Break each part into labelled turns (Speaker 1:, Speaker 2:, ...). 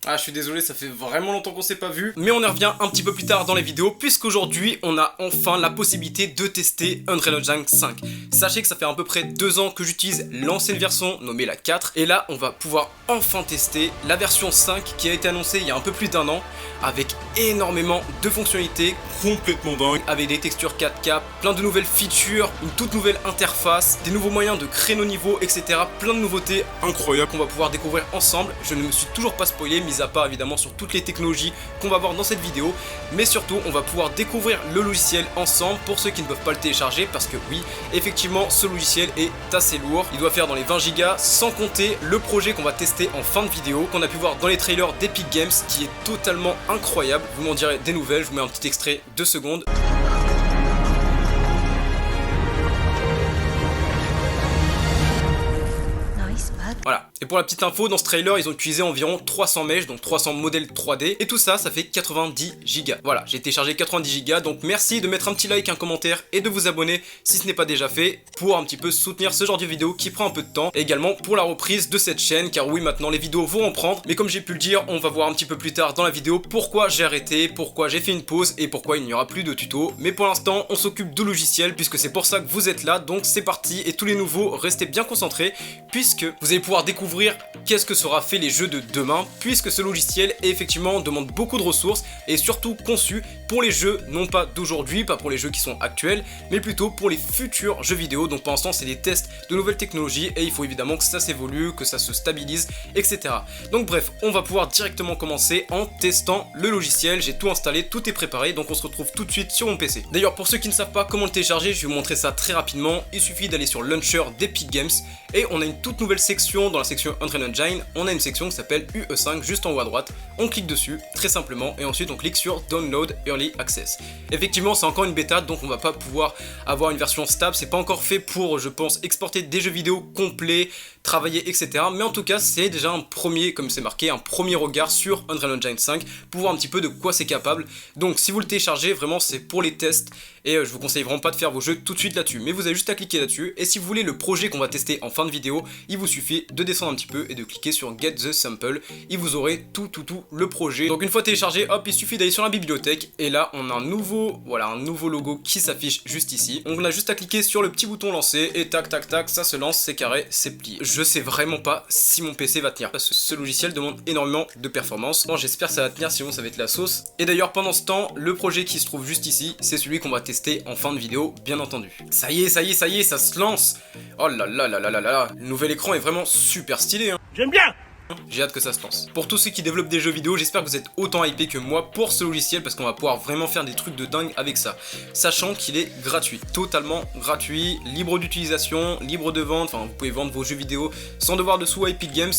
Speaker 1: Ah, je suis désolé, ça fait vraiment longtemps qu'on s'est pas vu, mais on y revient un petit peu plus tard dans les vidéos, puisqu'aujourd'hui on a enfin la possibilité de tester Unreal Engine 5. Sachez que ça fait à peu près 2 ans que j'utilise l'ancienne version nommée la 4, et là on va pouvoir enfin tester la version 5 qui a été annoncée il y a un peu plus d'1 an, avec énormément de fonctionnalités complètement dingues, avec des textures 4K, plein de nouvelles features, une toute nouvelle interface, des nouveaux moyens de créer nos niveaux, etc. Plein de nouveautés incroyables qu'on va pouvoir découvrir ensemble. Je ne me suis toujours pas spoilé, mis à part évidemment sur toutes les technologies qu'on va voir dans cette vidéo, mais surtout on va pouvoir découvrir le logiciel ensemble pour ceux qui ne peuvent pas le télécharger, parce que oui, effectivement ce logiciel est assez lourd, il doit faire dans les 20 Go, sans compter le projet qu'on va tester en fin de vidéo, qu'on a pu voir dans les trailers d'Epic Games, qui est totalement incroyable. Vous m'en direz des nouvelles, je vous mets un petit extrait 2 secondes. Voilà, et pour la petite info, dans ce trailer, ils ont utilisé environ 300 meshs, donc 300 modèles 3D, et tout ça, ça fait 90 Go. Voilà, j'ai téléchargé 90 Go, donc merci de mettre un petit like, un commentaire, et de vous abonner si ce n'est pas déjà fait, pour un petit peu soutenir ce genre de vidéo qui prend un peu de temps, et également pour la reprise de cette chaîne, car oui, maintenant les vidéos vont en prendre, mais comme j'ai pu le dire, on va voir un petit peu plus tard dans la vidéo pourquoi j'ai arrêté, pourquoi j'ai fait une pause, et pourquoi il n'y aura plus de tuto, mais pour l'instant, on s'occupe du logiciel, puisque c'est pour ça que vous êtes là, donc c'est parti, et tous les nouveaux, restez bien concentrés, puisque vous allez pouvoir découvrir qu'est-ce que sera fait les jeux de demain, puisque ce logiciel effectivement demande beaucoup de ressources et surtout conçu pour les jeux non pas d'aujourd'hui, pas pour les jeux qui sont actuels, mais plutôt pour les futurs jeux vidéo. Donc pour l'instant c'est des tests de nouvelles technologies et il faut évidemment que ça s'évolue, que ça se stabilise, etc. Donc bref, on va pouvoir directement commencer en testant le logiciel. J'ai tout installé, tout est préparé, donc on se retrouve tout de suite sur mon PC. D'ailleurs pour ceux qui ne savent pas comment le télécharger, je vais vous montrer ça très rapidement. Il suffit d'aller sur le launcher d'Epic Games et on a une toute nouvelle section. Dans la section Unreal Engine, on a une section qui s'appelle UE5 juste en haut à droite. On clique dessus très simplement et ensuite on clique sur Download Early Access. Effectivement c'est encore une bêta, donc on va pas pouvoir avoir une version stable, c'est pas encore fait pour, je pense, exporter des jeux vidéo complets, travailler, etc. Mais en tout cas c'est déjà un premier, comme c'est marqué, un premier regard sur Unreal Engine 5 pour voir un petit peu de quoi c'est capable. Donc si vous le téléchargez, vraiment c'est pour les tests et je vous conseille vraiment pas de faire vos jeux tout de suite là-dessus, mais vous avez juste à cliquer là-dessus. Et si vous voulez le projet qu'on va tester en fin de vidéo, il vous suffit de descendre un petit peu et de cliquer sur Get the Sample, et vous aurez tout le projet. Donc une fois téléchargé, hop, il suffit d'aller sur la bibliothèque et là on a un nouveau logo qui s'affiche juste ici. Donc on a juste à cliquer sur le petit bouton lancer et tac tac tac, ça se lance, c'est carré, c'est plié. Je sais vraiment pas si mon PC va tenir parce que ce logiciel demande énormément de performance. Bon, j'espère que ça va tenir, sinon ça va être la sauce. Et d'ailleurs pendant ce temps, le projet qui se trouve juste ici, c'est celui qu'on va tester en fin de vidéo, bien entendu. Ça y est, ça se lance. Oh là là là là là là, le nouvel écran est vraiment super stylé, hein.
Speaker 2: J'aime bien.
Speaker 1: J'ai hâte que ça se lance. Pour tous ceux qui développent des jeux vidéo, j'espère que vous êtes autant hypés que moi pour ce logiciel, parce qu'on va pouvoir vraiment faire des trucs de dingue avec ça. Sachant qu'il est gratuit, totalement gratuit, libre d'utilisation, libre de vente, enfin vous pouvez vendre vos jeux vidéo sans devoir de sous à Epic Games.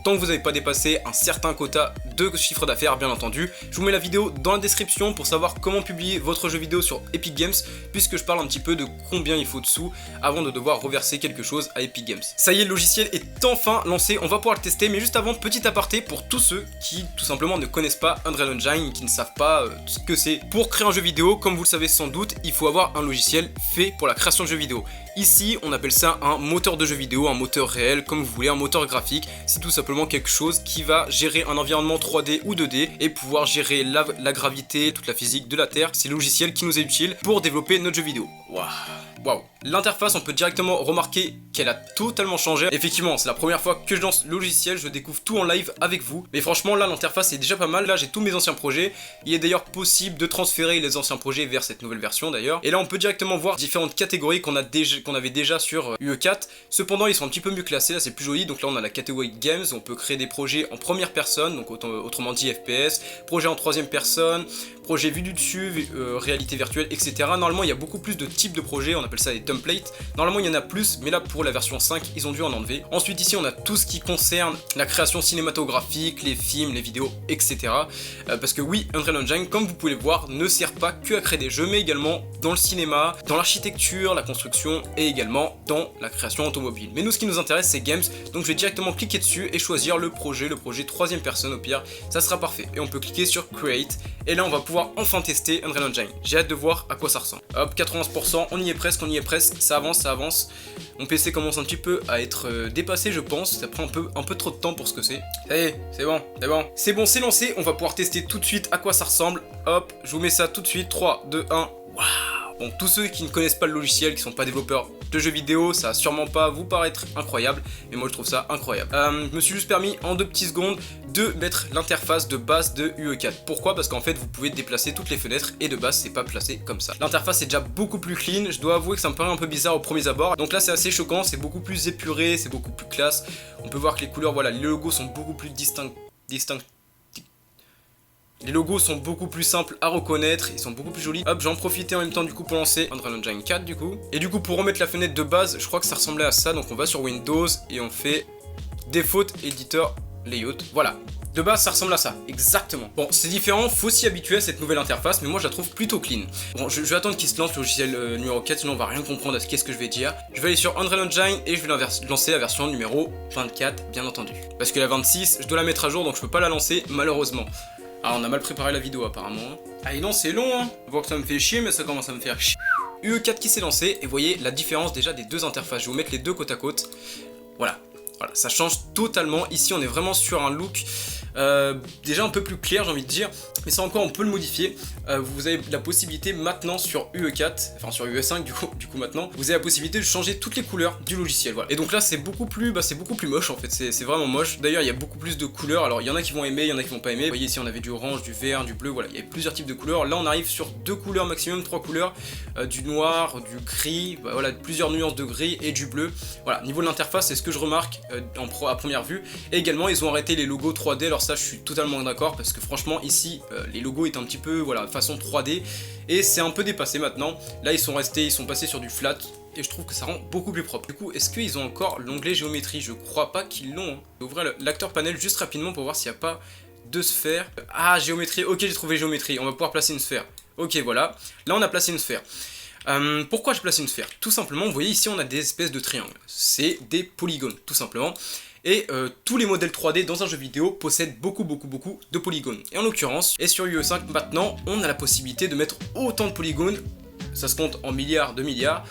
Speaker 1: Tant que vous n'avez pas dépassé un certain quota de chiffre d'affaires, bien entendu. Je vous mets la vidéo dans la description pour savoir comment publier votre jeu vidéo sur Epic Games, puisque je parle un petit peu de combien il faut de sous avant de devoir reverser quelque chose à Epic Games. Ça y est, le logiciel est enfin lancé, on va pouvoir le tester, mais juste avant, petit aparté pour tous ceux qui tout simplement ne connaissent pas Unreal Engine, qui ne savent pas ce que c'est. Pour créer un jeu vidéo, comme vous le savez sans doute, il faut avoir un logiciel fait pour la création de jeux vidéo. Ici, on appelle ça un moteur de jeu vidéo, un moteur réel, comme vous voulez, un moteur graphique. C'est tout simplement quelque chose qui va gérer un environnement 3D ou 2D et pouvoir gérer la gravité, toute la physique de la Terre. C'est le logiciel qui nous est utile pour développer notre jeu vidéo. Waouh. L'interface, on peut directement remarquer qu'elle a totalement changé. Effectivement, c'est la première fois que je lance le logiciel, je découvre tout en live avec vous. Mais franchement, là, l'interface est déjà pas mal. Là, j'ai tous mes anciens projets. Il est d'ailleurs possible de transférer les anciens projets vers cette nouvelle version d'ailleurs. Et là, on peut directement voir différentes catégories qu'on avait déjà sur UE4. Cependant, ils sont un petit peu mieux classés. Là, c'est plus joli. Donc là, on a la catégorie Games. On peut créer des projets en première personne, donc autrement dit FPS. Projet en troisième personne. Projet vu du dessus, réalité virtuelle, etc. Normalement, il y a beaucoup plus de types de projets. On appelle ça des templates. Normalement, il y en a plus, mais là, pour la version 5, ils ont dû en enlever. Ensuite, ici, on a tout ce qui concerne la création cinématographique, les films, les vidéos, etc. Parce que oui, Unreal Engine, comme vous pouvez le voir, ne sert pas que à créer des jeux, mais également dans le cinéma, dans l'architecture, la construction et également dans la création automobile. Mais nous, ce qui nous intéresse, c'est Games. Donc, je vais directement cliquer dessus et choisir le projet troisième personne au pire. Ça sera parfait. Et on peut cliquer sur Create. Et là, on va pouvoir enfin tester Unreal Engine. J'ai hâte de voir à quoi ça ressemble. Hop, 91%, on y est presque. on y est presque, ça avance, ça avance. Mon PC commence un petit peu à être dépassé je pense, ça prend un peu trop de temps pour ce que c'est. Ça y est, c'est bon, c'est bon. C'est bon, c'est lancé, on va pouvoir tester tout de suite à quoi ça ressemble. Hop, je vous mets ça tout de suite, 3, 2, 1, waouh. Bon, tous ceux qui ne connaissent pas le logiciel, qui sont pas développeurs de jeux vidéo, ça va sûrement pas vous paraître incroyable, mais moi je trouve ça incroyable. Je me suis juste permis en 2 petites secondes de mettre l'interface de base de UE4. Pourquoi? Parce qu'en fait vous pouvez déplacer toutes les fenêtres et de base c'est pas placé comme ça. L'interface est déjà beaucoup plus clean, je dois avouer que ça me paraît un peu bizarre au premier abord. Donc là c'est assez choquant, c'est beaucoup plus épuré, c'est beaucoup plus classe. On peut voir que les couleurs, voilà, les logos sont beaucoup plus distincts. Les logos sont beaucoup plus simples à reconnaître, ils sont beaucoup plus jolis. Hop, j'en profitais en même temps du coup pour lancer Unreal Engine 4 du coup. Et du coup pour remettre la fenêtre de base, je crois que ça ressemblait à ça. Donc on va sur Windows et on fait Default Editor Layout. Voilà. De base ça ressemble à ça, exactement. Bon c'est différent, faut s'y habituer à cette nouvelle interface, mais moi je la trouve plutôt clean. Bon je vais attendre qu'il se lance le logiciel numéro 4, sinon on va rien comprendre à ce qu'est-ce que je vais dire. Je vais aller sur Unreal Engine et je vais lancer la version numéro 24 bien entendu. Parce que la 26 je dois la mettre à jour donc je peux pas la lancer malheureusement. Ah on a mal préparé la vidéo apparemment. Ah et non c'est long hein. Je vois que ça me fait chier mais ça commence à me faire chier. UE4 qui s'est lancé et vous voyez la différence déjà des deux interfaces. Je vais vous mettre les deux côte à côte. Voilà. Voilà, ça change totalement. Ici on est vraiment sur un look déjà un peu plus clair j'ai envie de dire, mais ça encore on peut le modifier. Vous avez la possibilité maintenant sur UE4, enfin sur UE5 du coup maintenant, vous avez la possibilité de changer toutes les couleurs du logiciel, voilà. Et donc là c'est beaucoup plus moche en fait, c'est vraiment moche. D'ailleurs il y a beaucoup plus de couleurs, alors il y en a qui vont aimer, il y en a qui vont pas aimer. Vous voyez ici on avait du orange, du vert, du bleu, voilà, il y a plusieurs types de couleurs. Là on arrive sur 2 couleurs maximum, 3 couleurs, du noir, du gris, voilà, plusieurs nuances de gris et du bleu. Voilà, niveau de l'interface c'est ce que je remarque à première vue. Et également ils ont arrêté les logos 3D, alors ça je suis totalement d'accord parce que franchement ici les logos étaient un petit peu voilà façon 3D et c'est un peu dépassé maintenant. Là ils sont passés sur du flat et je trouve que ça rend beaucoup plus propre. Du coup est-ce qu'ils ont encore l'onglet géométrie? Je crois pas qu'ils l'ont hein. Je vais ouvrir l'acteur panel juste rapidement pour voir s'il n'y a pas de sphère. Ah géométrie, ok j'ai trouvé géométrie, on va pouvoir placer une sphère. Ok voilà, là on a placé une sphère. Pourquoi je place une sphère? Tout simplement, vous voyez ici on a des espèces de triangles, c'est des polygones tout simplement. Et tous les modèles 3D dans un jeu vidéo possèdent beaucoup de polygones. Et en l'occurrence, et sur UE5 maintenant, on a la possibilité de mettre autant de polygones, ça se compte en milliards de milliards.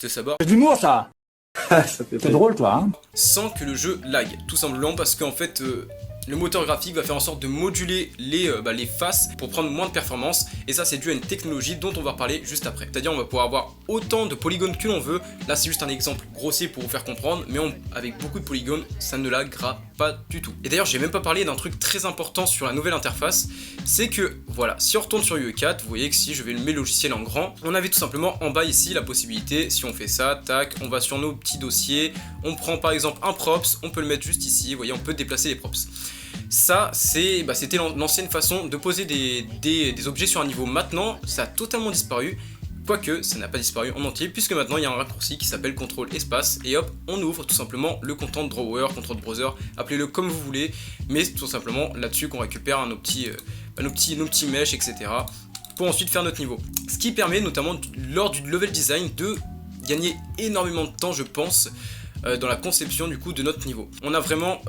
Speaker 1: C'est ça bord.
Speaker 2: C'est de l'humour ça. C'est drôle toi hein.
Speaker 1: Sans que le jeu lag, tout simplement parce qu'en fait le moteur graphique va faire en sorte de moduler les faces pour prendre moins de performance, et ça c'est dû à une technologie dont on va reparler juste après. C'est-à-dire on va pouvoir avoir autant de polygones que l'on veut. Là c'est juste un exemple grossier pour vous faire comprendre, mais avec beaucoup de polygones ça ne laggera pas du tout. Et d'ailleurs j'ai même pas parlé d'un truc très important sur la nouvelle interface, c'est que voilà, si on retourne sur UE4, vous voyez que si je vais le logiciel en grand, on avait tout simplement en bas ici la possibilité, si on fait ça, tac, on va sur nos petits dossiers, on prend par exemple un props, on peut le mettre juste ici, vous voyez on peut déplacer les props. Ça, c'était l'ancienne façon de poser des objets sur un niveau. Maintenant, ça a totalement disparu. Quoique, ça n'a pas disparu en entier, puisque maintenant il y a un raccourci qui s'appelle CTRL espace, et hop, on ouvre tout simplement le Content Drawer, Control Browser, appelez-le comme vous voulez, mais c'est tout simplement là-dessus qu'on récupère nos petits meshs, etc. pour ensuite faire notre niveau. Ce qui permet notamment lors du level design de gagner énormément de temps, je pense, dans la conception du coup de notre niveau. On a vraiment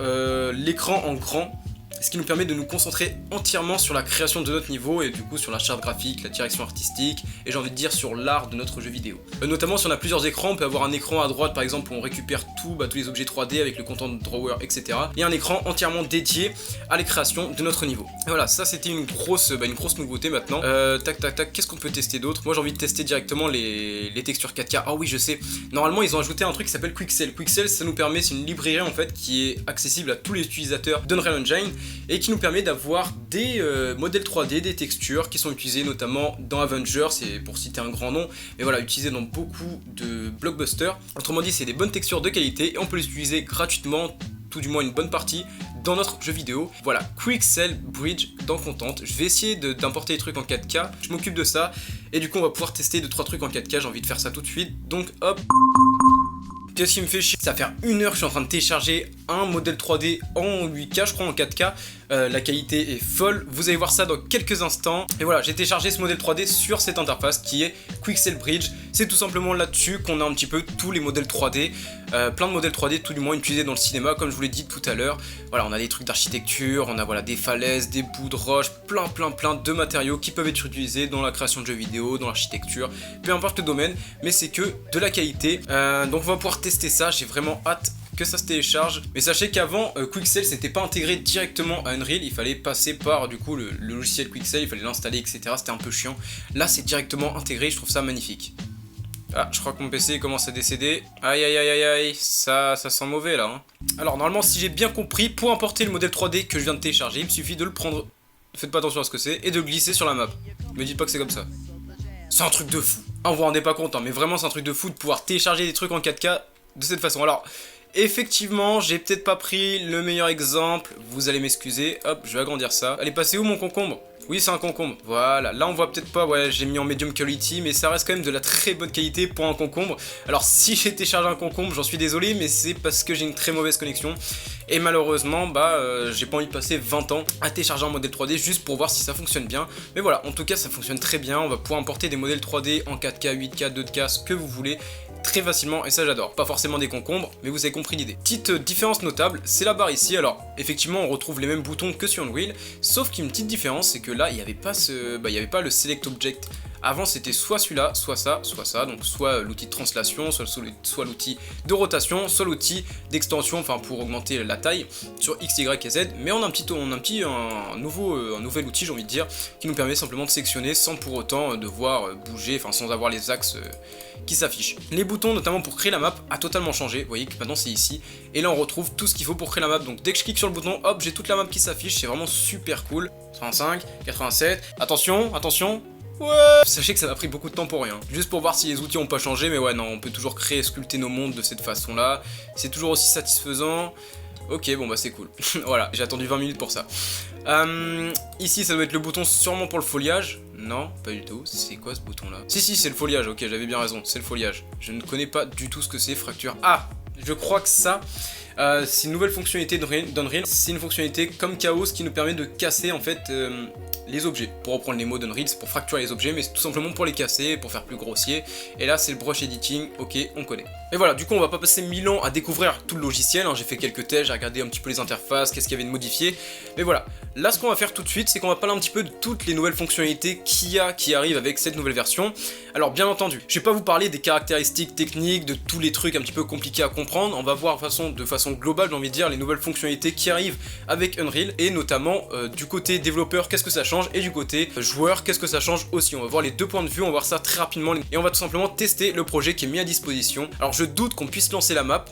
Speaker 1: l'écran en grand, ce qui nous permet de nous concentrer entièrement sur la création de notre niveau et du coup sur la charte graphique, la direction artistique et j'ai envie de dire sur l'art de notre jeu vidéo. Notamment si on a plusieurs écrans, on peut avoir un écran à droite par exemple où on récupère tous les objets 3D avec le Content Drawer, etc. Et un écran entièrement dédié à la création de notre niveau. Et voilà, ça c'était une grosse nouveauté maintenant. Tac, qu'est-ce qu'on peut tester d'autre? Moi j'ai envie de tester directement les textures 4K. Ah oui je sais, normalement ils ont ajouté un truc qui s'appelle Quixel. Quixel ça nous permet, c'est une librairie en fait qui est accessible à tous les utilisateurs d'Unreal Engine et qui nous permet d'avoir des modèles 3D, des textures qui sont utilisées notamment dans Avengers, c'est pour citer un grand nom, mais voilà, utilisées dans beaucoup de blockbusters. Autrement dit, c'est des bonnes textures de qualité et on peut les utiliser gratuitement, tout du moins une bonne partie, dans notre jeu vidéo. Voilà, Quixel Bridge dans Content. Je vais essayer d'importer les trucs en 4K, je m'occupe de ça, et du coup on va pouvoir tester 2-3 trucs en 4K, j'ai envie de faire ça tout de suite, donc hop. Qu'est-ce qui me fait chier? Ça va faire 1 heure que je suis en train de télécharger un modèle 3D en 8K, je crois en 4K. La qualité est folle, vous allez voir ça dans quelques instants. Et voilà, j'ai téléchargé ce modèle 3D sur cette interface qui est Quixel Bridge. C'est tout simplement là-dessus qu'on a un petit peu tous les modèles 3D, plein de modèles 3D tout du moins utilisés dans le cinéma, comme je vous l'ai dit tout à l'heure. Voilà, on a des trucs d'architecture, on a voilà des falaises, des bouts de roche, plein de matériaux qui peuvent être utilisés dans la création de jeux vidéo, dans l'architecture, peu importe le domaine, mais c'est que de la qualité. Donc on va pouvoir tester ça, j'ai vraiment hâte que ça se télécharge. Mais sachez qu'avant, Quixel c'était pas intégré directement à Unreal, il fallait passer par du coup le logiciel Quixel, il fallait l'installer, etc. C'était un peu chiant. Là c'est directement intégré, je trouve ça magnifique. Ah, je crois que mon PC commence à décéder. Aïe aïe aïe aïe aïe, ça sent mauvais là. Hein. Alors normalement, si j'ai bien compris, pour importer le modèle 3D que je viens de télécharger, il me suffit de le prendre, faites pas attention à ce que c'est, et de le glisser sur la map. Me dites pas que c'est comme ça. C'est un truc de fou. Ah, vous vous rendez pas compte, hein, mais vraiment c'est un truc de fou de pouvoir télécharger des trucs en 4K de cette façon. Alors, effectivement, j'ai peut-être pas pris le meilleur exemple, vous allez m'excuser. Hop, je vais agrandir ça. Elle est passée où mon concombre ? Oui, c'est un concombre. Voilà, là on voit peut-être pas, ouais, j'ai mis en medium quality, mais ça reste quand même de la très bonne qualité pour un concombre. Alors si j'ai téléchargé un concombre, j'en suis désolé, mais c'est parce que j'ai une très mauvaise connexion. Et malheureusement, j'ai pas envie de passer 20 ans à télécharger un modèle 3D juste pour voir si ça fonctionne bien. Mais voilà, en tout cas ça fonctionne très bien, on va pouvoir importer des modèles 3D en 4K, 8K, 2K, ce que vous voulez, très facilement, et ça j'adore. Pas forcément des concombres, mais vous avez compris l'idée. Petite différence notable, c'est la barre ici. Alors effectivement on retrouve les mêmes boutons que sur Unreal, sauf qu'une petite différence, c'est que là il n'y avait pas le Select Object. Avant c'était soit celui-là, soit ça, donc soit l'outil de translation, soit l'outil de rotation, soit l'outil d'extension, enfin pour augmenter la taille sur X, Y et Z, mais on a un nouvel outil, j'ai envie de dire, qui nous permet simplement de sectionner sans pour autant devoir bouger, enfin sans avoir les axes qui s'affichent. Les boutons, notamment pour créer la map, a totalement changé, vous voyez que maintenant c'est ici, et là on retrouve tout ce qu'il faut pour créer la map, donc dès que je clique sur le bouton, hop, j'ai toute la map qui s'affiche, c'est vraiment super cool. 35, 87, attention, ouais. Sachez que ça m'a pris beaucoup de temps pour rien. Juste pour voir si les outils ont pas changé, mais ouais non, on peut toujours créer et sculpter nos mondes de cette façon là. C'est toujours aussi satisfaisant. Ok, bon bah c'est cool. Voilà, j'ai attendu 20 minutes pour ça. Ici ça doit être le bouton sûrement pour le foliage. Non, pas du tout. C'est quoi ce bouton là? Si c'est le foliage, ok, j'avais bien raison, c'est le foliage. Je ne connais pas du tout ce que c'est, fracture. Ah, je crois que ça... c'est une nouvelle fonctionnalité d'Unreal, c'est une fonctionnalité comme Chaos qui nous permet de casser en fait les objets. Pour reprendre les mots d'Unreal, c'est pour fracturer les objets, mais c'est tout simplement pour les casser, pour faire plus grossier. Et là c'est le brush editing, ok, on connaît. Et voilà, du coup on va pas passer 1000 ans à découvrir tout le logiciel, hein. J'ai fait quelques tests, j'ai regardé un petit peu les interfaces, qu'est-ce qu'il y avait de modifié. Mais voilà, là ce qu'on va faire tout de suite, c'est qu'on va parler un petit peu de toutes les nouvelles fonctionnalités qui arrivent avec cette nouvelle version. Alors bien entendu, je vais pas vous parler des caractéristiques techniques, de tous les trucs un petit peu compliqués à comprendre, on va voir de façon globale, j'ai envie de dire, les nouvelles fonctionnalités qui arrivent avec Unreal, et notamment du côté développeur, qu'est-ce que ça change, et du côté joueur, qu'est-ce que ça change aussi. On va voir les deux points de vue, on va voir ça très rapidement, et on va tout simplement tester le projet qui est mis à disposition. Alors je doute qu'on puisse lancer la map,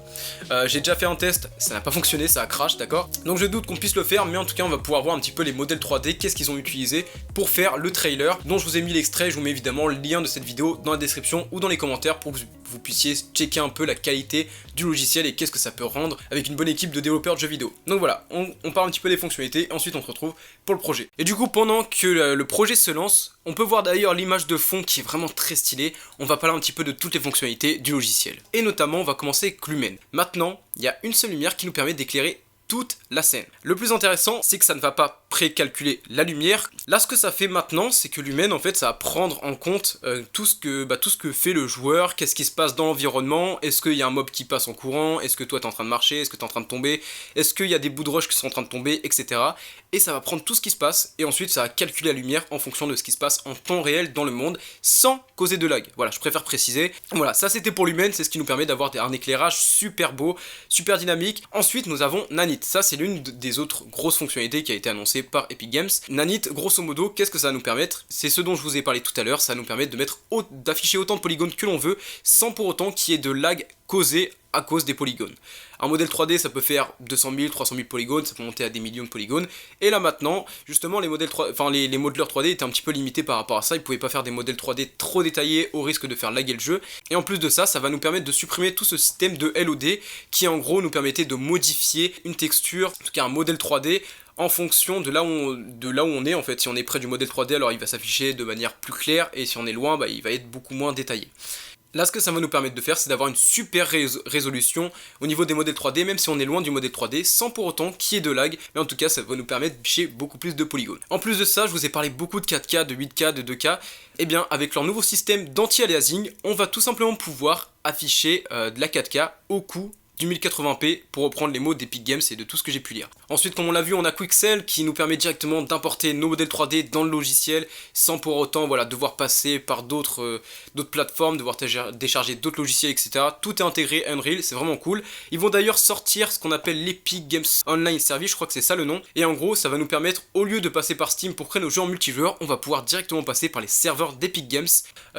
Speaker 1: j'ai déjà fait un test, ça n'a pas fonctionné, ça a crash, d'accord. Donc je doute qu'on puisse le faire, mais en tout cas on va pouvoir voir un petit peu les modèles 3D, qu'est-ce qu'ils ont utilisé pour faire le trailer, dont je vous ai mis l'extrait, je vous mets évidemment le lien de cette vidéo dans la description ou dans les commentaires pour que vous puissiez checker un peu la qualité du logiciel et qu'est-ce que ça peut rendre avec une bonne équipe de développeurs de jeux vidéo. Donc voilà, on parle un petit peu des fonctionnalités, ensuite on se retrouve pour le projet. Et du coup, pendant que le projet se lance, on peut voir d'ailleurs l'image de fond qui est vraiment très stylée. On va parler un petit peu de toutes les fonctionnalités du logiciel. Et notamment, on va commencer avec Lumen. Maintenant, il y a une seule lumière qui nous permet d'éclairer toute la scène. Le plus intéressant, c'est que ça ne va pas précalculer la lumière. Là, ce que ça fait maintenant, c'est que Lumen, en fait, ça va prendre en compte tout ce que fait le joueur, qu'est-ce qui se passe dans l'environnement, est-ce qu'il y a un mob qui passe en courant, est-ce que toi t'es en train de marcher, est-ce que t'es en train de tomber, est-ce qu'il y a des bouts de roche qui sont en train de tomber, etc. Et ça va prendre tout ce qui se passe, et ensuite ça va calculer la lumière en fonction de ce qui se passe en temps réel dans le monde, sans causer de lag. Voilà, je préfère préciser. Voilà, ça c'était pour Lumen, c'est ce qui nous permet d'avoir un éclairage super beau, super dynamique. Ensuite, nous avons Nanite. Ça, c'est l'une des autres grosses fonctionnalités qui a été annoncée par Epic Games. Nanite, grosso modo, qu'est-ce que ça va nous permettre? C'est ce dont je vous ai parlé tout à l'heure, ça va nous permettre d'afficher autant de polygones que l'on veut, sans pour autant qu'il y ait de lag causé à cause des polygones. Un modèle 3D, ça peut faire 200 000, 300 000 polygones, ça peut monter à des millions de polygones. Et là maintenant, justement, les modeleurs 3D étaient un petit peu limités par rapport à ça. Ils pouvaient pas faire des modèles 3D trop détaillés au risque de faire laguer le jeu. Et en plus de ça, ça va nous permettre de supprimer tout ce système de LOD qui en gros nous permettait de modifier une texture, en tout cas un modèle 3D, en fonction de là où on est en fait. Si on est près du modèle 3D, alors il va s'afficher de manière plus claire, et si on est loin, il va être beaucoup moins détaillé. Là, ce que ça va nous permettre de faire, c'est d'avoir une super résolution au niveau des modèles 3D, même si on est loin du modèle 3D, sans pour autant qu'il y ait de lag, mais en tout cas, ça va nous permettre d'afficher beaucoup plus de polygones. En plus de ça, je vous ai parlé beaucoup de 4K, de 8K, de 2K, et bien, avec leur nouveau système d'anti-aliasing, on va tout simplement pouvoir afficher de la 4K au coût du 1080p pour reprendre les mots d'Epic Games et de tout ce que j'ai pu lire. Ensuite, comme on l'a vu, on a Quixel qui nous permet directement d'importer nos modèles 3D dans le logiciel sans pour autant devoir passer par d'autres plateformes, devoir décharger d'autres logiciels, etc. Tout est intégré à Unreal, c'est vraiment cool. Ils vont d'ailleurs sortir ce qu'on appelle l'Epic Games Online Service, je crois que c'est ça le nom. Et en gros, ça va nous permettre, au lieu de passer par Steam pour créer nos jeux en multijoueur, on va pouvoir directement passer par les serveurs d'Epic Games.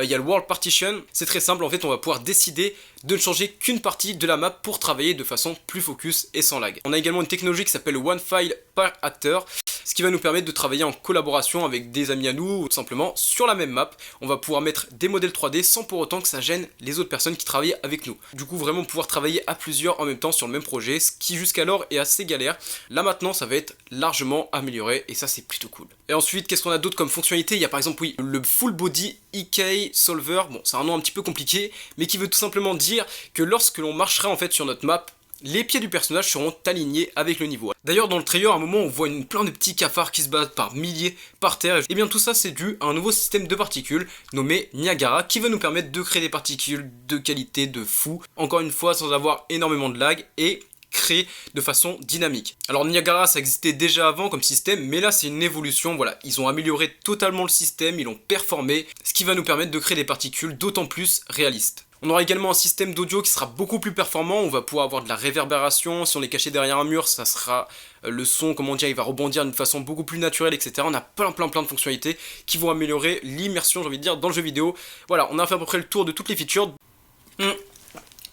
Speaker 1: Il y a le World Partition, c'est très simple, en fait on va pouvoir décider de ne changer qu'une partie de la map pour travailler de façon plus focus et sans lag. On a également une technologie qui s'appelle One File per Actor, ce qui va nous permettre de travailler en collaboration avec des amis à nous, ou tout simplement sur la même map. On va pouvoir mettre des modèles 3D sans pour autant que ça gêne les autres personnes qui travaillent avec nous. Du coup, vraiment pouvoir travailler à plusieurs en même temps sur le même projet, ce qui jusqu'alors est assez galère. Là maintenant, ça va être largement amélioré et ça c'est plutôt cool. Et ensuite, qu'est-ce qu'on a d'autre comme fonctionnalité? Il y a par exemple, oui, le Full Body EK Solver. Bon, c'est un nom un petit peu compliqué, mais qui veut tout simplement dire que lorsque l'on marchera en fait sur notre map, les pieds du personnage seront alignés avec le niveau. D'ailleurs, dans le trailer, à un moment, on voit plein de petits cafards qui se battent par milliers par terre. Et bien tout ça, c'est dû à un nouveau système de particules nommé Niagara, qui va nous permettre de créer des particules de qualité de fou. Encore une fois, sans avoir énormément de lag et créer de façon dynamique. Alors Niagara, ça existait déjà avant comme système, mais là c'est une évolution, voilà, ils ont amélioré totalement le système, ils l'ont performé, ce qui va nous permettre de créer des particules d'autant plus réalistes. On aura également un système d'audio qui sera beaucoup plus performant, on va pouvoir avoir de la réverbération, si on est caché derrière un mur, ça sera le son, comment dire, il va rebondir d'une façon beaucoup plus naturelle, etc. On a plein de fonctionnalités qui vont améliorer l'immersion, j'ai envie de dire, dans le jeu vidéo. Voilà, on a fait à peu près le tour de toutes les features.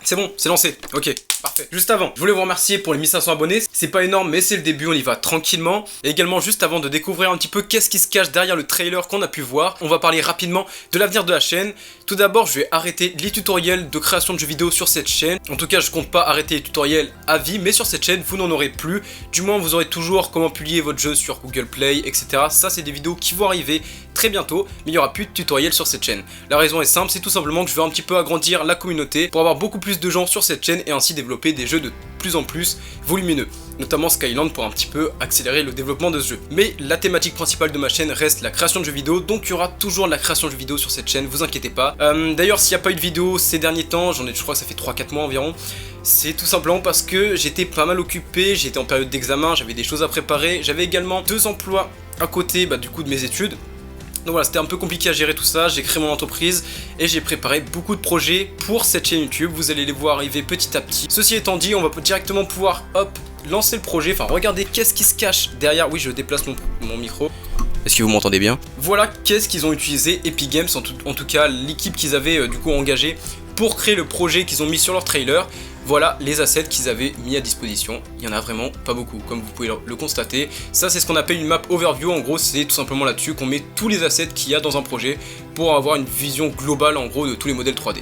Speaker 1: C'est bon, c'est lancé, ok, parfait. Juste avant, je voulais vous remercier pour les 1500 abonnés, c'est pas énorme mais c'est le début, on y va tranquillement. Et également juste avant de découvrir un petit peu qu'est-ce qui se cache derrière le trailer qu'on a pu voir, on va parler rapidement de l'avenir de la chaîne. Tout d'abord, je vais arrêter les tutoriels de création de jeux vidéo sur cette chaîne. En tout cas, je compte pas arrêter les tutoriels à vie, mais sur cette chaîne, vous n'en aurez plus. Du moins, vous aurez toujours comment publier votre jeu sur Google Play, etc. Ça, c'est des vidéos qui vont arriver très bientôt, mais il n'y aura plus de tutoriels sur cette chaîne. La raison est simple, c'est tout simplement que je veux un petit peu agrandir la communauté pour avoir beaucoup plus de gens sur cette chaîne et ainsi développer des jeux de plus en plus volumineux, notamment Skyland pour un petit peu accélérer le développement de ce jeu. Mais la thématique principale de ma chaîne reste la création de jeux vidéo, donc il y aura toujours de la création de jeux vidéo sur cette chaîne, vous inquiétez pas. D'ailleurs, s'il n'y a pas eu de vidéo ces derniers temps, je crois que ça fait 3-4 mois environ, c'est tout simplement parce que j'étais pas mal occupé, j'étais en période d'examen, j'avais des choses à préparer, j'avais également 2 emplois à côté du coup de mes études. Donc voilà, c'était un peu compliqué à gérer tout ça, j'ai créé mon entreprise et j'ai préparé beaucoup de projets pour cette chaîne YouTube, vous allez les voir arriver petit à petit. Ceci étant dit, on va directement pouvoir, hop, lancer le projet, enfin regardez qu'est-ce qui se cache derrière, oui je déplace mon micro. Est-ce que vous m'entendez bien? Voilà qu'est-ce qu'ils ont utilisé Epic Games, en tout cas l'équipe qu'ils avaient du coup engagée pour créer le projet qu'ils ont mis sur leur trailer. Voilà les assets qu'ils avaient mis à disposition, il y en a vraiment pas beaucoup comme vous pouvez le constater. Ça c'est ce qu'on appelle une map overview, en gros c'est tout simplement là-dessus qu'on met tous les assets qu'il y a dans un projet pour avoir une vision globale en gros de tous les modèles 3D.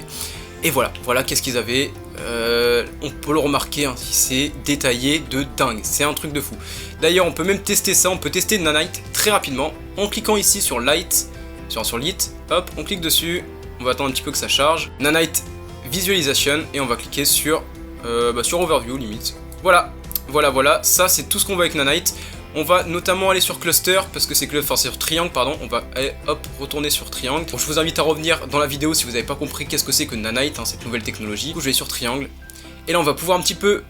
Speaker 1: Et voilà qu'est-ce qu'ils avaient, on peut le remarquer, hein, c'est détaillé de dingue, c'est un truc de fou. D'ailleurs on peut même tester ça, on peut tester Nanite très rapidement en cliquant ici sur Light, sur Lit, hop on clique dessus, on va attendre un petit peu que ça charge, Nanite Visualization et on va cliquer sur Overview limite. Voilà, ça c'est tout ce qu'on voit avec Nanite. On va notamment aller sur Cluster, parce que c'est sur Triangle, pardon, on va retourner sur Triangle. Donc je vous invite à revenir dans la vidéo si vous n'avez pas compris qu'est-ce que c'est que Nanite, hein, cette nouvelle technologie. Du coup je vais sur Triangle, et là on va pouvoir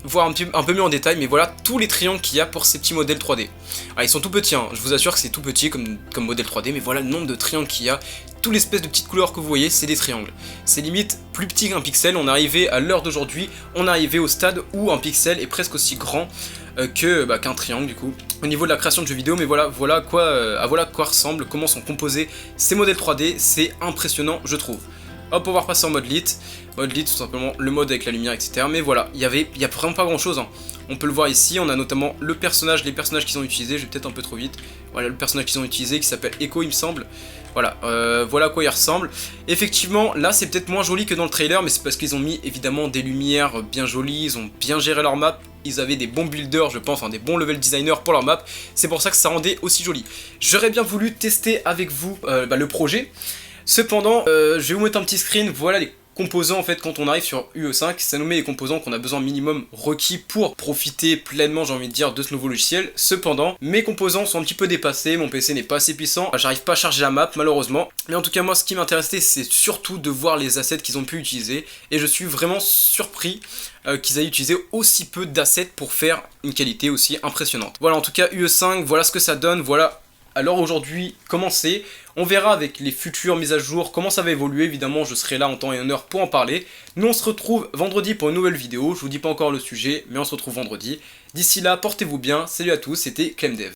Speaker 1: voir un peu mieux en détail, mais voilà tous les triangles qu'il y a pour ces petits modèles 3D. Alors, ils sont tout petits, hein, je vous assure que c'est tout petit comme modèle 3D, mais voilà le nombre de triangles qu'il y a. Toute l'espèce de petites couleurs que vous voyez, c'est des triangles. C'est limite plus petit qu'un pixel, on est arrivé à l'heure d'aujourd'hui, on est arrivé au stade où un pixel est presque aussi grand qu'un triangle du coup. Au niveau de la création de jeux vidéo, mais voilà à quoi ressemble, comment sont composés ces modèles 3D, c'est impressionnant je trouve. Hop, on va repasser en mode lit. Mode lit, tout simplement le mode avec la lumière, etc. Mais voilà, il y a vraiment pas grand chose. Hein. On peut le voir ici, on a notamment les personnages qu'ils ont utilisés, je vais peut-être un peu trop vite. Voilà le personnage qu'ils ont utilisé qui s'appelle Echo, il me semble. Voilà, voilà à quoi il ressemble. Effectivement, là c'est peut-être moins joli que dans le trailer, mais c'est parce qu'ils ont mis évidemment des lumières bien jolies, ils ont bien géré leur map. Ils avaient des bons builders, je pense, des bons level designers pour leur map. C'est pour ça que ça rendait aussi joli. J'aurais bien voulu tester avec vous le projet. Cependant, je vais vous mettre un petit screen, voilà les composants en fait quand on arrive sur UE5, ça nous met les composants qu'on a besoin minimum requis pour profiter pleinement, j'ai envie de dire, de ce nouveau logiciel. Cependant, mes composants sont un petit peu dépassés, mon PC n'est pas assez puissant, j'arrive pas à charger la map malheureusement. Mais en tout cas moi ce qui m'intéressait c'est surtout de voir les assets qu'ils ont pu utiliser et je suis vraiment surpris qu'ils aient utilisé aussi peu d'assets pour faire une qualité aussi impressionnante. Voilà, en tout cas UE5, voilà ce que ça donne, voilà. Alors aujourd'hui, comment c'est? On verra avec les futures mises à jour comment ça va évoluer. Évidemment, je serai là en temps et en heure pour en parler. Nous, on se retrouve vendredi pour une nouvelle vidéo. Je vous dis pas encore le sujet, mais on se retrouve vendredi. D'ici là, portez-vous bien. Salut à tous, c'était ClemDev.